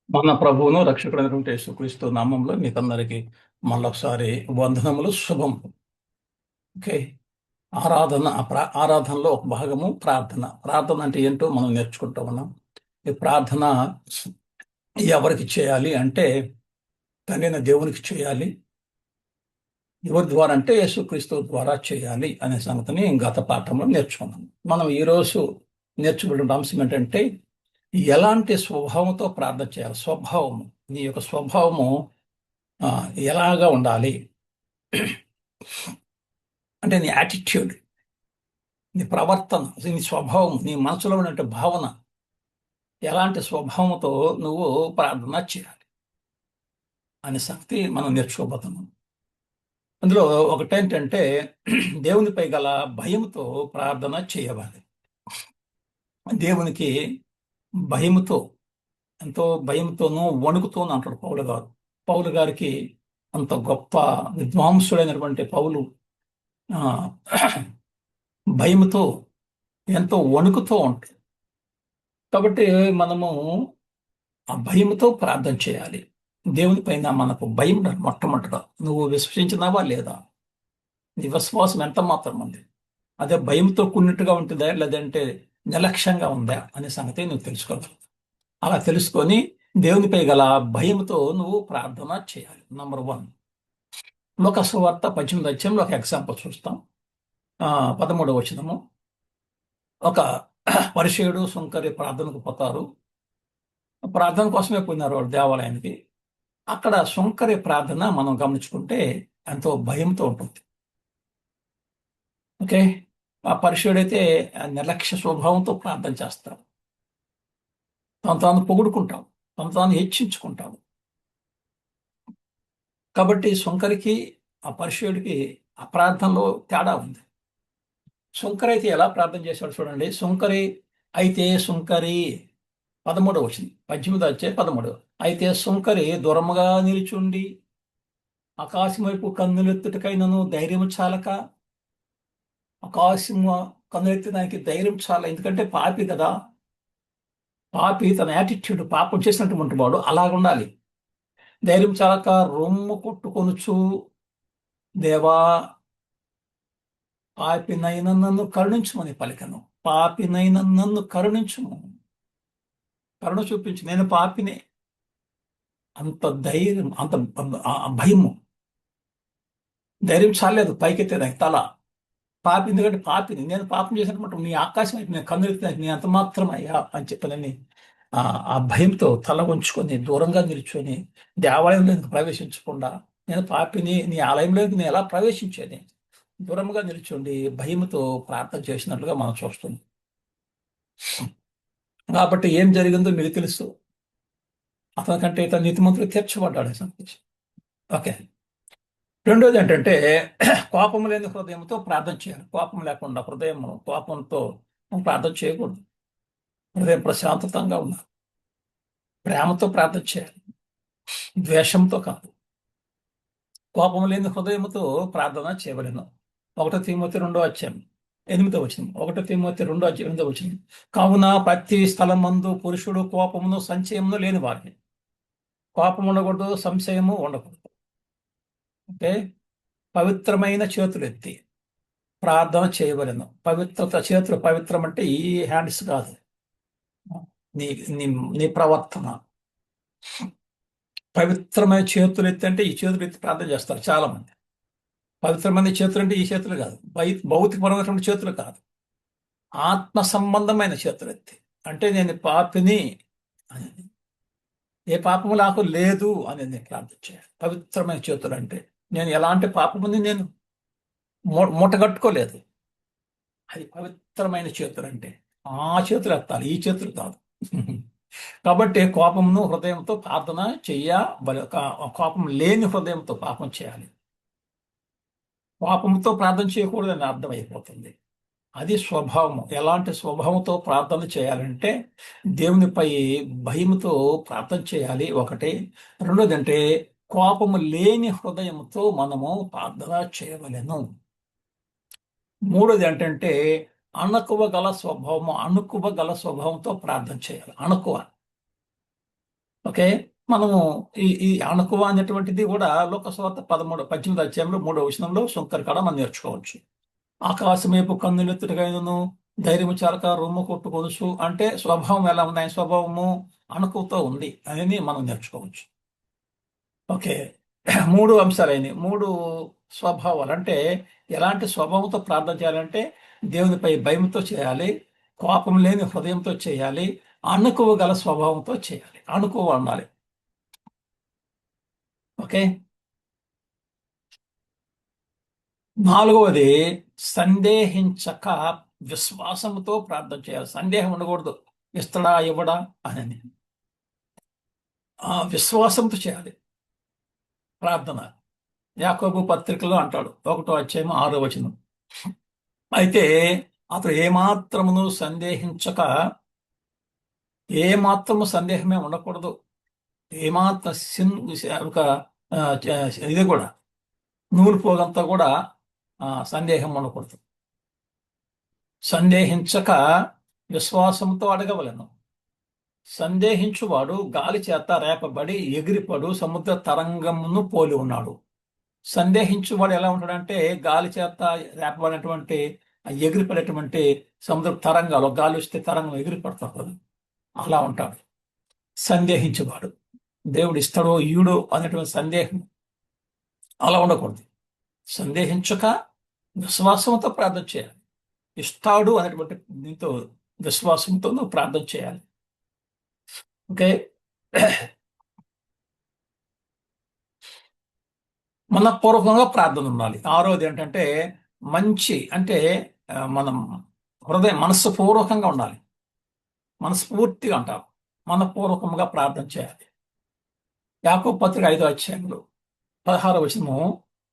మన ప్రభువును రక్షకుడైనటువంటి యేసుక్రీస్తు నామంలో మీకందరికీ మళ్ళొకసారి వందనములు శుభం. ఓకే. ఆరాధనలో ఒక భాగము ప్రార్థన. ప్రార్థన అంటే ఏంటో మనం నేర్చుకుంటూ ఉన్నాం. ఈ ప్రార్థన ఎవరికి చేయాలి అంటే తండ్రైన దేవునికి చేయాలి. ఎవరి ద్వారా అంటే యేసుక్రీస్తు ద్వారా చేయాలి అనే సంగతిని గత పాఠంలో నేర్చుకున్నాం. మనం ఈరోజు నేర్చుకున్న అంశం ఏంటంటే ఎలాంటి స్వభావంతో ప్రార్థన చేయాలి. స్వభావము, నీ యొక్క స్వభావము ఆ, ఎలాగా ఉండాలి అంటే నీ యాటిట్యూడ్, నీ ప్రవర్తన, నీ స్వభావం, నీ మనసులో ఉన్న భావన, ఎలాంటి స్వభావంతో నువ్వు ప్రార్థన చేయాలి అనే సంగతి మనం నేర్చుకోబోతున్నాం. అందులో ఒకటేంటంటే దేవునిపై గల భయంతో ప్రార్థన చేయవాలి. దేవునికి భయముతో, ఎంతో భయంతోనూ వణుకుతోనూ అంటాడు పౌలు గారు. పౌలు గారికి అంత గొప్ప విద్వాంసుడైనటువంటి పౌలు ఆ, భయముతో, ఎంతో వణుకుతూ ఉంటాడు. కాబట్టి మనము ఆ భయంతో ప్రార్థన చేయాలి. దేవుని పైన మనకు భయం ఉండాలి. మొట్టమొదటిగా నువ్వు విశ్వసించినావా లేదా, నీ విశ్వాసం ఎంత మాత్రం ఉంది, అదే భయంతో కూడినట్టుగా ఉంటుందా లేదంటే నిర్లక్ష్యంగా ఉందా అనే సంగతి నువ్వు తెలుసుకోవాలి. అలా తెలుసుకొని దేవునిపై గల భయంతో నువ్వు ప్రార్థన చేయాలి. నంబర్ 1, లోకసువార్త 18వ అధ్యాయంలో ఒక ఎగ్జాంపుల్ చూస్తాం. 13వ వచనము. ఒక పరిసయ్యుడు సుంకరి ప్రార్థనకు పోతారు. ప్రార్థన కోసమే పోయినారు వాళ్ళు దేవాలయానికి. అక్కడ సుంకరి ప్రార్థన మనం గమనించుకుంటే ఎంతో భయంతో ఉంటుంది. ఓకే. ఆ పరిసయుడైతే నిర్లక్ష్య స్వభావంతో ప్రార్థన చేస్తాడు. తను తాను పొగుడుకుంటాడు, తను తాను హెచ్చించుకుంటాడు. కాబట్టి సుంకరికి ఆ పరిసయుడికి ఆ ప్రార్థనలో తేడా ఉంది. సుంకరి అయితే ఎలా ప్రార్థన చేశాడు చూడండి. సుంకరి అయితే సుంకరి 13వ వచ్చింది, 18 వచ్చే 13. అయితే సుంకరి దూరముగా నిలుచుండి ఆకాశం వైపు కన్నులెత్తుటకైనను ధైర్యము చాలక, ఆకాశం కన్నులెత్తి దానికి ధైర్యం చాలా, ఎందుకంటే పాపి కదా. పాపి తన యాటిట్యూడ్, పాపం చేసినటువంటి వాడు అలాగుండాలి. ధైర్యం చాలక రొమ్ము కొట్టుకొనుచు, దేవా పాపినైన నన్ను కరుణించుమని పలికను. పాపినైన నన్ను కరుణించుము, కరుణ చూపించు, నేను పాపినే. అంత ధైర్యం, అంత భయము, ధైర్యం చాలేదు పైకెత్తేదానికి తల. పాపి, ఎందుకంటే పాపిని, నేను పాపం చేసినప్పుడు నీ ఆకాశం వైపు నేను కన్నులెత్తినానికి నీ అంత మాత్రం అయ్యా అని చెప్పనని ఆ భయంతో తల ఉంచుకొని దూరంగా నిల్చొని దేవాలయంలోకి ప్రవేశించకుండా, నేను పాపిని, నీ ఆలయంలోకి నేను ఎలా ప్రవేశించేది, దూరంగా నిల్చుండి భయంతో ప్రార్థన చేసినట్లుగా మనం చూస్తుంది. కాబట్టి ఏం జరిగిందో మీకు తెలుసు. అతని కంటే ఇతను నీతిమంతులు తీర్చబడ్డాడు సంతోషం. ఓకే. రెండోది ఏంటంటే కోపం లేని హృదయంతో ప్రార్థన చేయాలి. కోపం లేకుండా హృదయం కోపంతో మనం ప్రార్థన చేయకూడదు. హృదయం ప్రశాంతతంగా ఉండాలి. ప్రేమతో ప్రార్థన చేయాలి, ద్వేషంతో కాదు. కోపం లేని హృదయముతో ప్రార్థన చేయవలెను. 1 తిమోతి 2వ అధ్యాయం 8వ వచనం. 1 తిమోతి 2 అధ్యాయం 8వ వచనం. కావున ప్రతి స్థలమందు పురుషుడు కోపమును సంశయమును లేని వారిని. కోపం ఉండకూడదు, సంశయము ఉండకూడదు. అంటే పవిత్రమైన చేతులు ఎత్తి ప్రార్థన చేయవలెను. పవిత్రత, చేతులు పవిత్రం అంటే ఈ హ్యాండ్స్ కాదు, నీ నీ నీ ప్రవర్తన. పవిత్రమైన చేతులు ఎత్తి అంటే ఈ చేతులు ఎత్తి ప్రార్థన చేస్తారు చాలా మంది. పవిత్రమైన చేతులు అంటే ఈ చేతులు కాదు, భౌతికపరమైనటువంటి చేతులు కాదు, ఆత్మ సంబంధమైన చేతులు ఎత్తి. అంటే నేను పాపిని అని, ఏ పాపము నాకు లేదు అని నేను ప్రార్థన చేయాలి. పవిత్రమైన చేతులు అంటే నేను ఎలాంటి పాపముని నేను మూటగట్టుకోలేదు. అది పవిత్రమైన చేతులు అంటే ఆ చేతులు ఎత్తాలి, ఈ చేతులు కాదు. కాబట్టి కోపమును హృదయంతో ప్రార్థన చెయ్యబలి. కోపం లేని హృదయంతో పాపం చేయాలి. కోపంతో ప్రార్థన చేయకూడదని అర్థమైపోతుంది. అది స్వభావము. ఎలాంటి స్వభావంతో ప్రార్థన చేయాలంటే దేవునిపై భయముతో ప్రార్థన చేయాలి ఒకటి. రెండోదంటే కోపము లేని హృదయంతో మనము ప్రార్థన చేయవలెను. మూడోది ఏంటంటే అణకువ గల స్వభావము, అణుకువ గల స్వభావంతో ప్రార్థన చేయాలి. అణకువ ఓకే. మనము ఈ అణకువ అనేటువంటిది కూడా లోకసువార్త 18 అధ్యాయంలో 3వ వచనంలో సుంకరి కాడ మనం నేర్చుకోవచ్చు. ఆకాశమేపు కన్నులెత్తుటకైనను ధైర్యము చాలక రొమ్ము కొట్టుకొనుచు అంటే స్వభావం ఎలా ఉంది, ఆయన స్వభావము అణకువతో ఉంది అని మనం నేర్చుకోవచ్చు. ఓకే. 3 అంశాలైనవి. 3 స్వభావాలు అంటే ఎలాంటి స్వభావంతో ప్రార్థన చేయాలంటే దేవునిపై భయంతో చేయాలి, కోపం లేని హృదయంతో చేయాలి, అణకువ గల స్వభావంతో చేయాలి. అణకువ ఉండాలి. ఓకే. 4వది సందేహించక విశ్వాసముతో ప్రార్థన చేయాలి. సందేహం ఉండకూడదు. ఇస్తడా ఇవ్వడా అని. ఆ విశ్వాసంతో చేయాలి ప్రార్థన. యాకోబు పత్రికలో అంటాడు 1వ అధ్యాయం 6వ వచనం. అయితే అతడు ఏమాత్రము సందేహమే ఉండకూడదు. ఏమాత్రం ఒక ఇది కూడా నూలు పోగంతా కూడా సందేహం ఉండకూడదు. సందేహించక విశ్వాసంతో అడగవలను. సందేహించువాడు గాలి చేత రేపబడి ఎగిరిపడు సముద్ర తరంగమును పోలి ఉన్నాడు. సందేహించువాడు ఎలా ఉంటాడంటే గాలి చేత రేపబడినటువంటి ఎగిరిపడేటువంటి సముద్ర తరంగాలు, గాలి వస్తే తరంగం ఎగిరిపడుతుంది, అలా ఉంటాడు సందేహించేవాడు. దేవుడు ఇస్తాడో ఈడో అనేటువంటి సందేహం అలా ఉండకూడదు. సందేహించక విశ్వాసంతో ప్రార్థన చేయాలి. ఇస్తాడు అనేటువంటి దీంతో విశ్వాసంతో నువ్వు ప్రార్థన చేయాలి. ఓకే. మనపూర్వకంగా ప్రార్థన ఉండాలి. 6వది ఏంటంటే మంచి అంటే మనం మనస్సు పూర్వకంగా ఉండాలి. మనస్ఫూర్తిగా అంటారు. మనపూర్వకంగా ప్రార్థన చేయాలి. యాకోబు పత్రిక 5వ అధ్యాయంలో 16వ వచనము,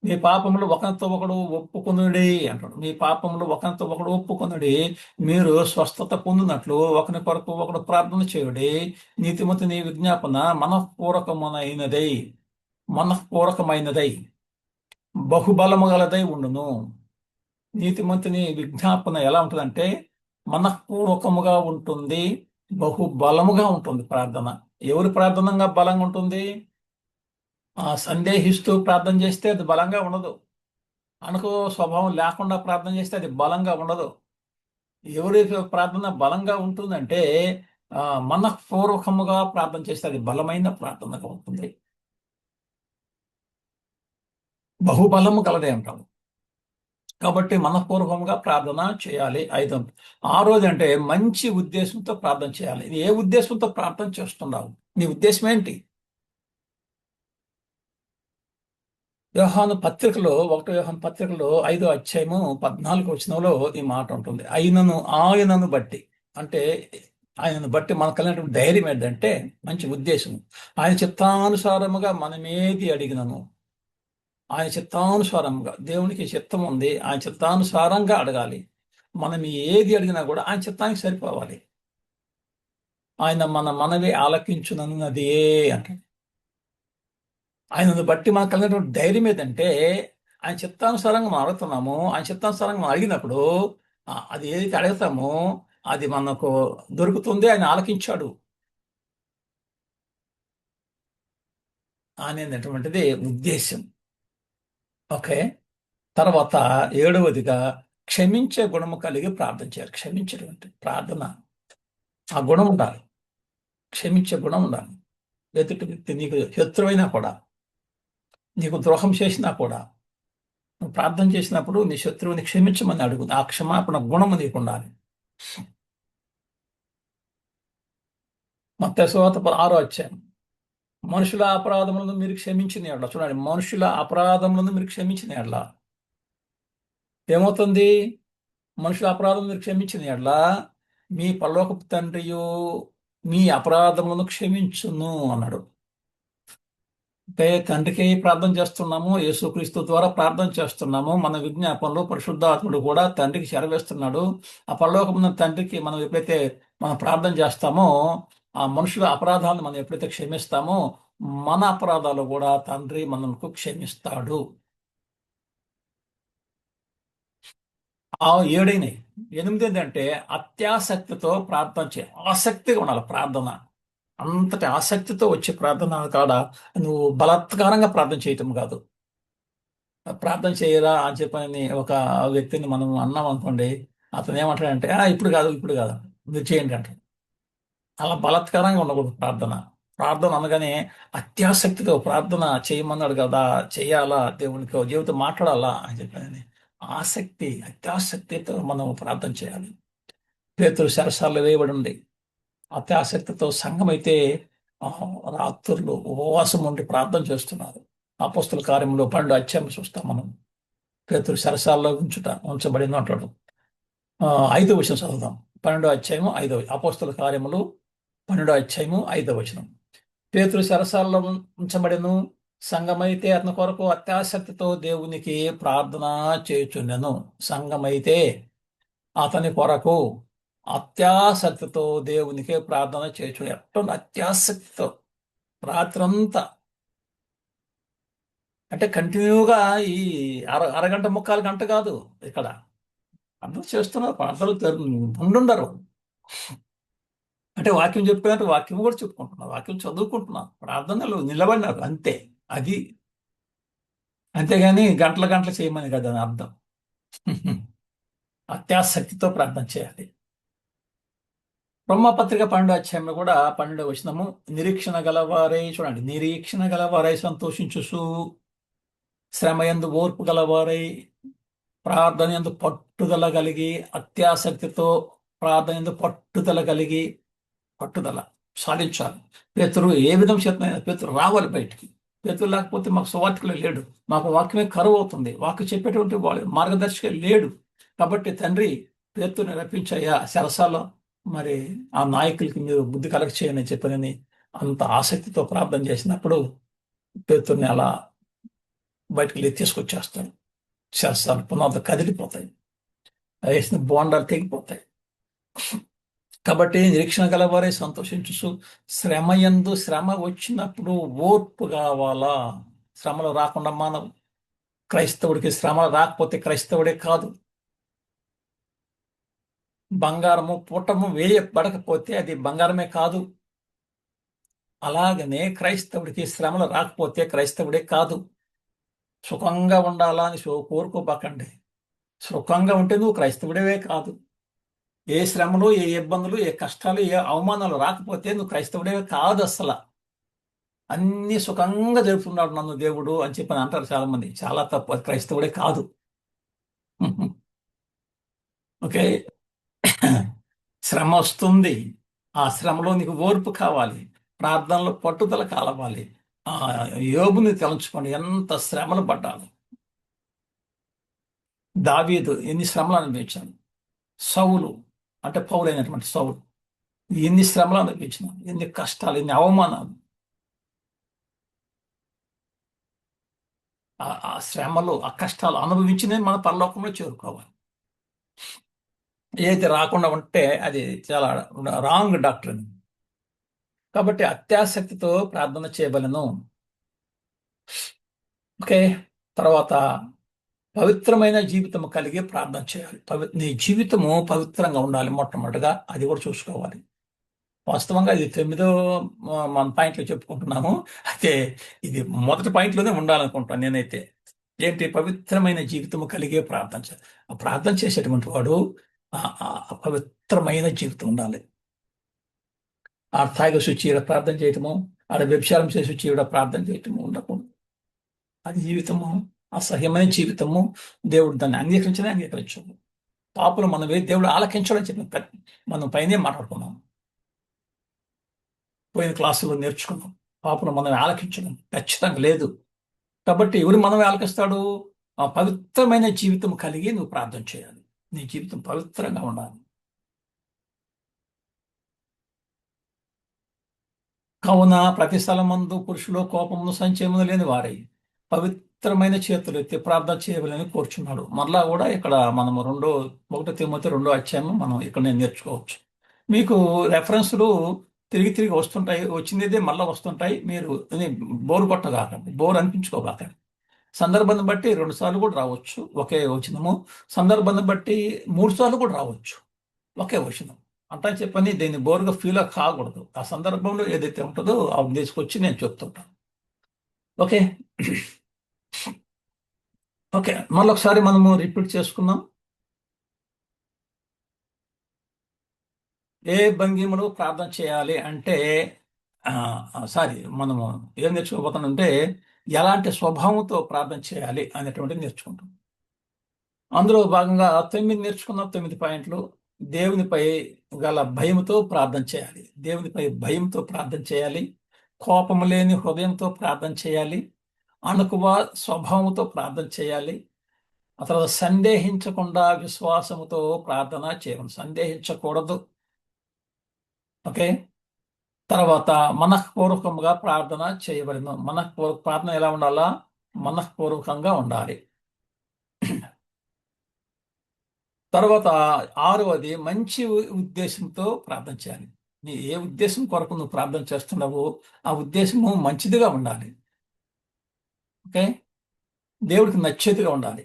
మీ పాపములు ఒకరితో ఒకడు ఒప్పుకొనుడి అంటాడు. మీ పాపములు ఒకరితో ఒకడు ఒప్పుకొనుడి, మీరు స్వస్థత పొందినట్లు ఒకరి కొరకు ఒకడు ప్రార్థన చేయుడి. నీతిమంతుని విజ్ఞాపన మనఃపూర్వకమైనదై బహుబలము గలదై ఉండును. నీతిమంతుని విజ్ఞాపన ఎలా ఉంటుందంటే మనఃపూర్వకముగా ఉంటుంది, బహుబలముగా ఉంటుంది ప్రార్థన. ఎవరి ప్రార్థనంగా బలంగా ఉంటుంది? సందేహిస్తూ ప్రార్థన చేస్తే అది బలంగా ఉండదు. అనుకో స్వభావం లేకుండా ప్రార్థన చేస్తే అది బలంగా ఉండదు. ఎవరి ప్రార్థన బలంగా ఉంటుందంటే మనఃపూర్వకముగా ప్రార్థన చేస్తే అది బలమైన ప్రార్థనగా ఉంటుంది. బహుబలము కలదే అంటాము. కాబట్టి మనఃపూర్వకంగా ప్రార్థన చేయాలి. 6వది అంటే మంచి ఉద్దేశంతో ప్రార్థన చేయాలి. ఇది ఏ ఉద్దేశంతో ప్రార్థన చేస్తున్నావు? నీ ఉద్దేశం ఏంటి? యోహాను పత్రికలో 1వ యోహాను పత్రికలో 5వ అధ్యాయము 14వ వచనంలో ఈ మాట ఉంటుంది. ఆయనను బట్టి అంటే ఆయనను బట్టి మనకు కలిగినటువంటి ధైర్యం ఏంటంటే మంచి ఉద్దేశం. ఆయన చిత్తానుసారముగా మనమేది అడిగినను ఆయన చిత్తానుసారంగా, దేవునికి చిత్తం ఉంది, ఆయన చిత్తానుసారంగా అడగాలి. మనం ఏది అడిగినా కూడా ఆయన చిత్తానికి సరిపోవాలి. ఆయన మన మనవి ఆలకించునన్నదే అంటాడు. ఆయనను బట్టి మనకు కలిగినటువంటి ధైర్యం ఏదంటే ఆయన చిత్తానుసారంగా మనం అడుగుతున్నాము. ఆయన చిత్తానుసారంగా మనం అడిగినప్పుడు అది ఏదైతే అడుగుతామో అది మనకు దొరుకుతుంది. ఆయన ఆలకించాడు అనేటటువంటిది ఉద్దేశం. ఓకే. తర్వాత 7వదిగా క్షమించే గుణము కలిగి ప్రార్థన చేయాలి. క్షమించేటువంటి ప్రార్థన ఆ గుణం ఉండాలి. క్షమించే గుణం ఉండాలి. ఎదుటి వ్యక్తి నీకు శత్రువైనా కూడా, నీకు ద్రోహం చేసినా కూడా, నువ్వు ప్రార్థన చేసినప్పుడు నీ శత్రువుని క్షమించమని అడుగు. ఆ క్షమాపణ గుణము నీకు ఉండాలి. మత్తయి సువార్త 6వ అధ్యాయం, మనుషుల అపరాధములను మీరు క్షమించిన ఎడల, చూడండి, మనుషుల అపరాధములను మీరు క్షమించిన ఎడల ఏమవుతుంది? మనుషుల అపరాధం మీరు క్షమించిన ఎడల మీ పరలోకపు తండ్రియు మీ అపరాధములను క్షమించును అన్నాడు. అంటే తండ్రికి ప్రార్థన చేస్తున్నాము, యేసుక్రీస్తు ద్వారా ప్రార్థన చేస్తున్నాము. మన విజ్ఞాపనలో పరిశుద్ధాత్ముడు కూడా తండ్రికి చేరవేస్తున్నాడు. ఆ పరలోకమున్న తండ్రికి మనం ఎప్పుడైతే మనం ప్రార్థన చేస్తామో, ఆ మనుషుల అపరాధాలను మనం ఎప్పుడైతే క్షమిస్తామో మన అపరాధాలు కూడా తండ్రి మనకు క్షమిస్తాడు. ఆ 7 8 ఏంటంటే అత్యాసక్తితో ప్రార్థన చేయాలి. ఆసక్తిగా ఉండాలి ప్రార్థన. అంతటి ఆసక్తితో వచ్చే ప్రార్థన కాడ నువ్వు బలాత్కారంగా ప్రార్థన చేయటం కాదు. ప్రార్థన చేయరా అని చెప్పని ఒక వ్యక్తిని మనం అన్నాం అనుకోండి, అతను ఏమంటాడంటే ఇప్పుడు కాదు ఇప్పుడు కాదు మీరు చేయండి అంటాడు. అలా బలాత్కారంగా ఉండకూడదు ప్రార్థన. ప్రార్థన అనగానే అత్యాసక్తితో ప్రార్థన చేయమన్నాడు కదా, చేయాలా, దేవునికి జీవితం మాట్లాడాలా అని చెప్పని ఆసక్తి అత్యాసక్తితో మనం ప్రార్థన చేయాలి. పేతురు చెరసాలలో వేయబడి ఉంది. అత్యాసక్తితో సంఘం అయితే ఆ, రాత్రులు ఉపవాసం ఉండి ప్రార్థన చేస్తున్నారు. అపోస్తుల కార్యంలో 12 అధ్యాయం చూస్తాం మనం. పేతురు చెరసాలలో ఉంచబడింది అంటాడు. 5వ వచనం చదువుదాం. 12వ అధ్యాయము 5వ అపోస్తుల కార్యములు 12వ అధ్యాయము 5వ వచనం. పేతురు చెరసాలలో ఉంచబడెను. సంఘమైతే అతని కొరకు అత్యాసక్తితో దేవునికి ప్రార్థన చేయుచుండెను. సంఘమైతే అతని కొరకు అత్యాసక్తితో దేవునికి ప్రార్థన చేయొచ్చు. ఎట్లా అత్యాసక్తితో రాత్రంతా, అంటే కంటిన్యూగా ఈ అరగంట ముక్కాలు గంట కాదు. ఇక్కడ అందరూ చేస్తున్నారు ప్రార్థనలు ఉండుండరు. అంటే వాక్యం చెప్పినట్టు వాక్యం కూడా చెప్పుకుంటున్నారు, వాక్యం చదువుకుంటున్నారు, ప్రార్థనలు నిలబడినారు అంతే. అది అంతేగాని గంటల గంటలు చేయమని కదా అని అర్థం. అత్యాసక్తితో ప్రార్థన చేయాలి. బ్రహ్మపత్రిక 12వ అధ్యాయంలో కూడా 12వ వచనము, నిరీక్షణ గలవారై, చూడండి, నిరీక్షణ గలవారై సంతోషించుసు, శ్రమయందు ఓర్పు గలవారై, ప్రార్థన యందు పట్టుదల కలిగి, అత్యాసక్తితో ప్రార్థన యందు పట్టుదల కలిగి, పట్టుదల సాధించాలి. పేతురు ఏ విధం చేతనైనా పేతురు రావాలి బయటికి. పేతురు లేకపోతే మాకు సువార్తికులు లేడు, మాకు వాక్యమే కరువు అవుతుంది, వాక్యం చెప్పేటువంటి మార్గదర్శక లేడు. కాబట్టి తండ్రి పేతురుని రప్పించయ్యా, చెరసాల మరి ఆ నాయకులకి మీరు బుద్ధి కలగ చేయని చెప్పనని అంత ఆసక్తితో ప్రార్థన చేసినప్పుడు పేతుర్ని అలా బయటకు తీసుకొచ్చేస్తాడు. చెరసాలు పునాదులు కదిలిపోతాయి, వేసిన బోండాలు తెగిపోతాయి. కాబట్టి నిరీక్షణ గలవారే సంతోషించు, శ్రమ శ్రమ వచ్చినప్పుడు ఓర్పు కావాలా. శ్రమలు రాకుండా మానవు. క్రైస్తవుడికి శ్రమలు రాకపోతే క్రైస్తవుడే కాదు. బంగారము పుటము వేయబడకపోతే అది బంగారమే కాదు. అలాగనే క్రైస్తవుడికి శ్రమలు రాకపోతే క్రైస్తవుడే కాదు. సుఖంగా ఉండాలా అని కోరుకోబాకండి. సుఖంగా ఉంటే నువ్వు క్రైస్తవుడివే కాదు. ఏ శ్రమలు, ఏ ఇబ్బందులు, ఏ కష్టాలు, ఏ అవమానాలు రాకపోతే నువ్వు క్రైస్తవుడివే కాదు అసలు. అన్ని సుఖంగా జరుపుతున్నాడు నన్ను దేవుడు అని చెప్పని అంటారు చాలా మంది. చాలా తప్పు, అది క్రైస్తవుడే కాదు. ఓకే, శ్రమ వస్తుంది. ఆ శ్రమలో నీకు ఓర్పు కావాలి, ప్రార్థనలో పట్టుదల కావాలి. ఆ యోబుని తలంచుకోండి, ఎంత శ్రమలు పడ్డాను. దావీదు ఎన్ని శ్రమలు అనిపించాను. సౌలు అంటే పౌలైనటువంటి సౌలు ఎన్ని శ్రమలు అనిపించిన, ఎన్ని కష్టాలు, ఎన్ని అవమానాలు. ఆ శ్రమలు, ఆ కష్టాలు అనుభవించినే మన పరలోకంలో చేరుకోవాలి. ఏది రాకుండా ఉంటే అది చాలా రాంగ్ డాక్టర్. కాబట్టి అత్యాసక్తితో ప్రార్థన చేయవలెను. ఓకే, తర్వాత పవిత్రమైన జీవితము కలిగి ప్రార్థన చేయాలి. నీ జీవితము పవిత్రంగా ఉండాలి. మొట్టమొదటిగా అది కూడా చూసుకోవాలి. వాస్తవంగా ఇది 9వ మన పాయింట్లో చెప్పుకుంటున్నాము. అయితే ఇది మొదటి పాయింట్లోనే ఉండాలనుకుంటాను నేనైతే. ఏంటి? పవిత్రమైన జీవితము కలిగే ప్రార్థన చేయాలి. ఆ ప్రార్థన చేసేటువంటి వాడు పవిత్రమైన జీవితం ఉండాలి. ఆ తాగి శుచి ప్రార్థన చేయటము, ఆడ వ్యభిచారం చేసి శుచి ప్రార్థన చేయటము ఉండకూడదు. అది జీవితము అసహ్యమైన జీవితము. దేవుడు దాన్ని అంగీకరించదు. పాపులు మనం దేవుడు ఆలకించడని చెప్పి మనం పైనే మాట్లాడుకున్నాం, పోయిన క్లాసులో నేర్చుకున్నాం. పాపులు మనం ఆలకించడం ఖచ్చితంగా లేదు. కాబట్టి ఎవరు మనమే ఆలకిస్తాడు? ఆ పవిత్రమైన జీవితం కలిగి నువ్వు ప్రార్థన చేయాలి. నీ జీవితం పవిత్రంగా ఉండాలి. కావున ప్రతి స్థలమందు పురుషులు కోపమును సంచయమును లేని వారై పవిత్రమైన చేతులు ఎత్తి ప్రార్థన చేయవలని కోరుచున్నాడు. మరలా కూడా ఇక్కడ మనము 1 తిమోతి 2వ అధ్యాయం మనం ఇక్కడ నేర్చుకోవచ్చు. మీకు రెఫరెన్స్లు తిరిగి వస్తుంటాయి, వచ్చినదే మళ్ళీ వస్తుంటాయి. మీరు బోరు కొట్టగాకండి, బోర్ అనిపించుకోగాకండి. సందర్భాన్ని బట్టి 2 సార్లు కూడా రావచ్చు ఒకే వచనము, సందర్భాన్ని బట్టి 3 సార్లు కూడా రావచ్చు ఒకే వచనం. అంటా చెప్పని దీన్ని బోరుగా ఫీల్ కాకూడదు. ఆ సందర్భంలో ఏదైతే ఉంటుందో అవి తీసుకొచ్చి నేను చెప్తుంటాను. ఓకే. ఓకే, మళ్ళొకసారి మనము రిపీట్ చేసుకుందాం. ఏ భంగిమలో ప్రార్థన చేయాలి అంటే సారీ, మనము ఏం నేర్చుకోబోతున్నామంటే ఎలాంటి స్వభావంతో ప్రార్థన చేయాలి అనేటువంటిది నేర్చుకుంటాం. అందులో భాగంగా 9 నేర్చుకున్న 9 పాయింట్లు. దేవునిపై గల భయంతో ప్రార్థన చేయాలి. దేవునిపై భయంతో ప్రార్థన చేయాలి. కోపం లేని హృదయంతో ప్రార్థన చేయాలి. అణకువ స్వభావంతో ప్రార్థన చేయాలి. ఆ తర్వాత సందేహించకుండా విశ్వాసముతో ప్రార్థన చేయాలి. సందేహించకూడదు. ఓకే. తర్వాత మనఃపూర్వకంగా ప్రార్థన చేయబడింది. మనఃపూర్వక ప్రార్థన ఎలా ఉండాలా? మనఃపూర్వకంగా ఉండాలి. తర్వాత ఆరవది మంచి ఉద్దేశంతో ప్రార్థన చేయాలి. నీ ఏ ఉద్దేశం కొరకు నువ్వు ప్రార్థన చేస్తున్నావో ఆ ఉద్దేశము మంచిదిగా ఉండాలి. ఓకే. దేవుడికి నచ్చేదిగా ఉండాలి.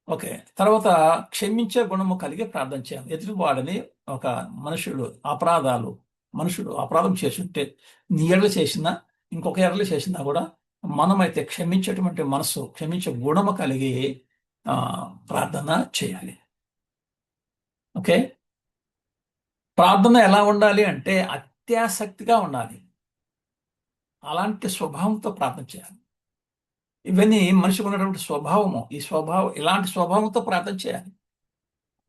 ఓకే. తర్వాత క్షమించే గుణము కలిగి ప్రార్థన చేయాలి. ఎదుటివాడిని ఒక మనుషుడు అపరాధం చేస్తుంటే నీ ఎడలు చేసినా ఇంకొక ఎడలు చేసినా కూడా మనమైతే క్షమించేటువంటి మనసు, క్షమించే గుణము కలిగి ప్రార్థన చేయాలి. ఓకే. ప్రార్థన ఎలా ఉండాలి అంటే అత్యాసక్తిగా ఉండాలి. అలాంటి స్వభావంతో ప్రార్థన చేయాలి. ఇవన్నీ మనిషికి ఉన్నటువంటి స్వభావము. ఇలాంటి స్వభావంతో ప్రార్థన చేయాలి.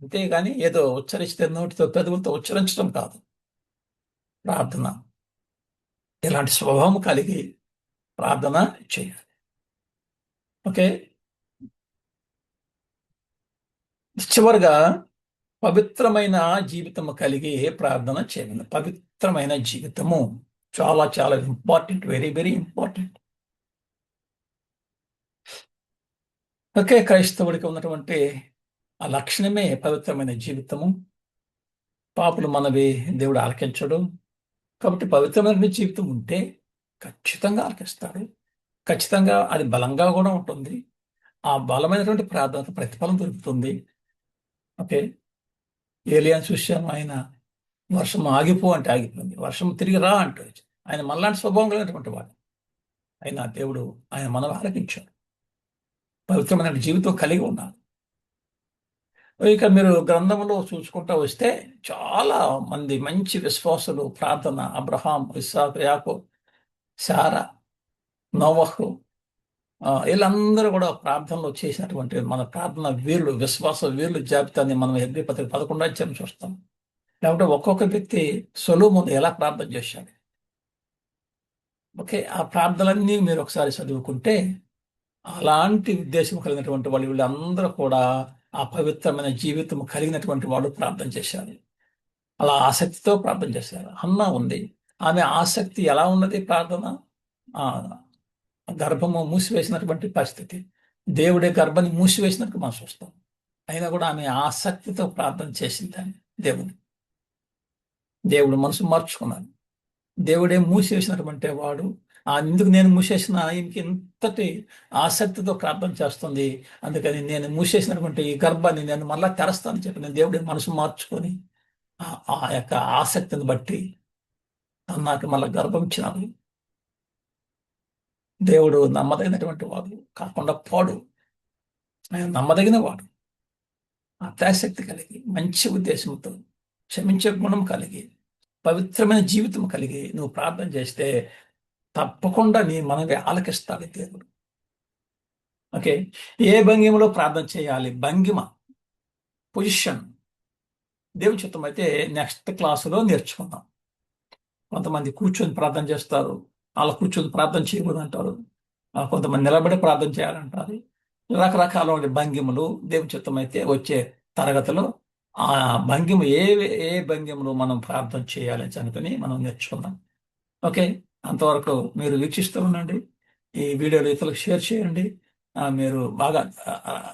అంతేగాని ఏదో ఉచ్చరిస్తే నోటితో పెదవులతో ఉచ్చరించడం కాదు ప్రార్థన. ఇలాంటి స్వభావం కలిగి ప్రార్థన చేయాలి. ఓకే. చివరిగా పవిత్రమైన జీవితము కలిగి ప్రార్థన చేయాలి. పవిత్రమైన జీవితము చాలా చాలా important, very very important. Okay. క్రైస్తవుడికి ఉన్నటువంటి ఆ లక్షణమే పవిత్రమైన జీవితము. పాపులు మనవి దేవుడు ఆలకించడు. కాబట్టి పవిత్రమైన జీవితం ఉంటే ఖచ్చితంగా ఆలకిస్తాడు. ఖచ్చితంగా అది బలంగా కూడా ఉంటుంది. ఆ బలమైనటువంటి ప్రార్థనకు ప్రతిఫలం దొరుకుతుంది. ఓకే. ఏలియాను చూశాము. ఆయన వర్షం ఆగిపో అంటే ఆగిపోయింది. వర్షం తిరిగి రా అంటే ఆయన మనలాంటి స్వభావం కలిగినటువంటి వాడు. అయినా దేవుడు ఆయన మనవి ఆలకించాడు. పవిత్రమైన జీవితం కలిగి ఉన్నారు. ఇక మీరు గ్రంథంలో చూసుకుంటూ వస్తే చాలా మంది మంచి విశ్వాసులు ప్రార్థన, అబ్రహాం, ఇస్సాకు, యాకోబు, శారా, నోవహు, వీళ్ళందరూ కూడా ప్రార్థనలో చేసినటువంటి మన ప్రార్థన వీరులు, విశ్వాస వీరులు జాబితాని మనం హెబ్రీ పత్రిక 11వ అధ్యాయం చూస్తాం. లేకపోతే ఒక్కొక్క వ్యక్తి సొలొమోను ఎలా ప్రార్థన చేశాడు. ఓకే. ఆ ప్రార్థనలన్నీ మీరు ఒకసారి చదువుకుంటే అలాంటి ఉద్దేశం కలిగినటువంటి వాళ్ళు వీళ్ళందరూ కూడా ఆ పవిత్రమైన జీవితం కలిగినటువంటి వాళ్ళు ప్రార్థన చేశారు. అలా ఆసక్తితో ప్రార్థన చేశారు. హన్నా ఉంది. ఆమె ఆసక్తి ఎలా ఉన్నది? ప్రార్థన ఆ గర్భము మూసివేసినటువంటి పరిస్థితి. దేవుడే గర్భాన్ని మూసివేసినట్టు మనం చూస్తాం. అయినా కూడా ఆమె ఆసక్తితో ప్రార్థన చేసిందని దేవుడు మనసు మార్చుకున్నాడు. దేవుడే మూసేసినటువంటి వాడు. ఎందుకు నేను మూసేసిన ఆయనకి ఇంతటి ఆసక్తితో ప్రార్థన చేస్తుంది, అందుకని నేను మూసేసినటువంటి ఈ గర్భాన్ని నేను మళ్ళా తెరస్తానని చెప్పి నేను దేవుడి మనసు మార్చుకొని ఆ యొక్క ఆసక్తిని బట్టి నాకు మళ్ళా గర్భం ఇచ్చినాడు. దేవుడు నమ్మదగినటువంటి వాడు కాకుండా పోడు. ఆయన నమ్మదగిన వాడు. ఆసక్తి కలిగి మంచి ఉద్దేశంతో క్షమించే గుణం కలిగి పవిత్రమైన జీవితం కలిగి నువ్వు ప్రార్థన చేస్తే తప్పకుండా నీ మనవి ఆలకిస్తాడు దేవుడు. ఓకే. ఏ భంగిమలో ప్రార్థన చేయాలి? భంగిమ, పొజిషన్ దేవుని చిత్తం అయితే నెక్స్ట్ క్లాసులో నేర్చుకుందాం. కొంతమంది కూర్చొని ప్రార్థన చేస్తారు, అలా కూర్చొని ప్రార్థన చేయకూడదు అంటారు. కొంతమంది నిలబడి ప్రార్థన చేయాలంటారు. రకరకాల భంగిమలు దేవుని చిత్తం అయితే వచ్చే తరగతిలో ఆ భంగిమ ఏ భంగిమలో మనం ప్రార్థన చేయాలని అనుకుని మనం నేర్చుకుందాం. ఓకే. అంతవరకు మీరు వీక్షిస్తూ ఉండండి. ఈ వీడియోలు ఇతరులకు షేర్ చేయండి. మీరు బాగా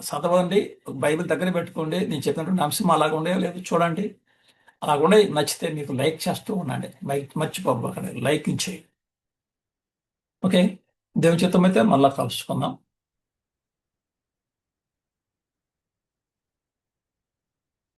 చదవండి, బైబిల్ దగ్గర పెట్టుకోండి. నేను చెప్పినటువంటి అంశం అలాగ ఉండే లేదు చూడండి. అలాగుండే నచ్చితే మీకు లైక్ చేస్తూ ఉండండి. మర్చిపోకండి, లైక్ చేయండి. ఓకే. దేవుని చిత్తం అయితే మళ్ళా కలుసుకుందాం.